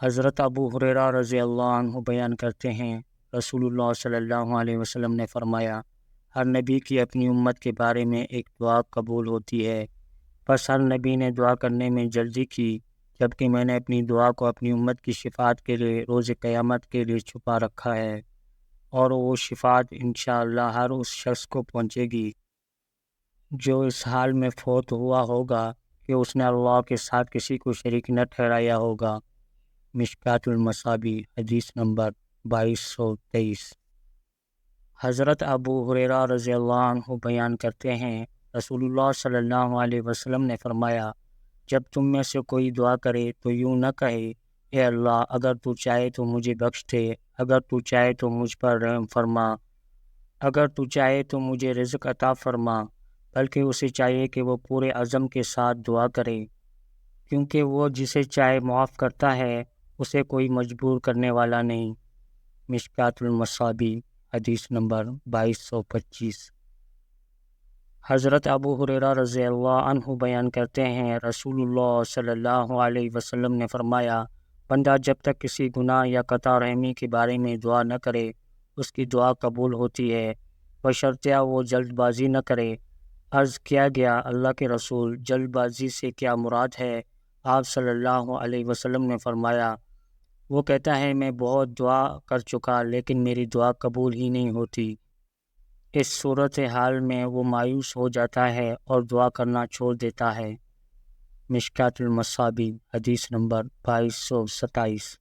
حضرت ابو ہریرہ رضی اللہ عنہ بیان کرتے ہیں، رسول اللہ صلی اللہ علیہ وسلم نے فرمایا، ہر نبی کی اپنی امت کے بارے میں ایک دعا قبول ہوتی ہے، بس ہر نبی نے دعا کرنے میں جلدی کی، جبکہ میں نے اپنی دعا کو اپنی امت کی شفاعت کے لیے روز قیامت کے لیے چھپا رکھا ہے، اور وہ شفاعت انشاءاللہ ہر اس شخص کو پہنچے گی جو اس حال میں فوت ہوا ہوگا کہ اس نے اللہ کے ساتھ کسی کو شریک نہ ٹھہرایا ہوگا۔ مشکوٰۃ المصابیح، حدیث نمبر 2223۔ حضرت ابو ہریرہ رضی اللہ عنہ بیان کرتے ہیں، رسول اللہ صلی اللہ علیہ وسلم نے فرمایا، جب تم میں سے کوئی دعا کرے تو یوں نہ کہے، اے اللہ اگر تو چاہے تو مجھے بخش دے، اگر تو چاہے تو مجھ پر رحم فرما، اگر تو چاہے تو مجھے رزق عطا فرما، بلکہ اسے چاہیے کہ وہ پورے عزم کے ساتھ دعا کرے، کیونکہ وہ جسے چاہے معاف کرتا ہے، اسے کوئی مجبور کرنے والا نہیں۔ مشکوٰۃ المصابیح، حدیث نمبر 2225۔ حضرت ابو ہریرہ رضی اللہ عنہ بیان کرتے ہیں، رسول اللہ صلی اللہ علیہ وسلم نے فرمایا، بندہ جب تک کسی گناہ یا قطع رحمی کے بارے میں دعا نہ کرے، اس کی دعا قبول ہوتی ہے، بشرطیہ وہ جلد بازی نہ کرے۔ عرض کیا گیا، اللہ کے رسول، جلد بازی سے کیا مراد ہے؟ آپ صلی اللہ علیہ وسلم نے فرمایا، وہ کہتا ہے میں بہت دعا کر چکا لیکن میری دعا قبول ہی نہیں ہوتی۔ اس صورتحال میں وہ مایوس ہو جاتا ہے اور دعا کرنا چھوڑ دیتا ہے۔ مشکوٰۃ المصابیح، حدیث نمبر 2227۔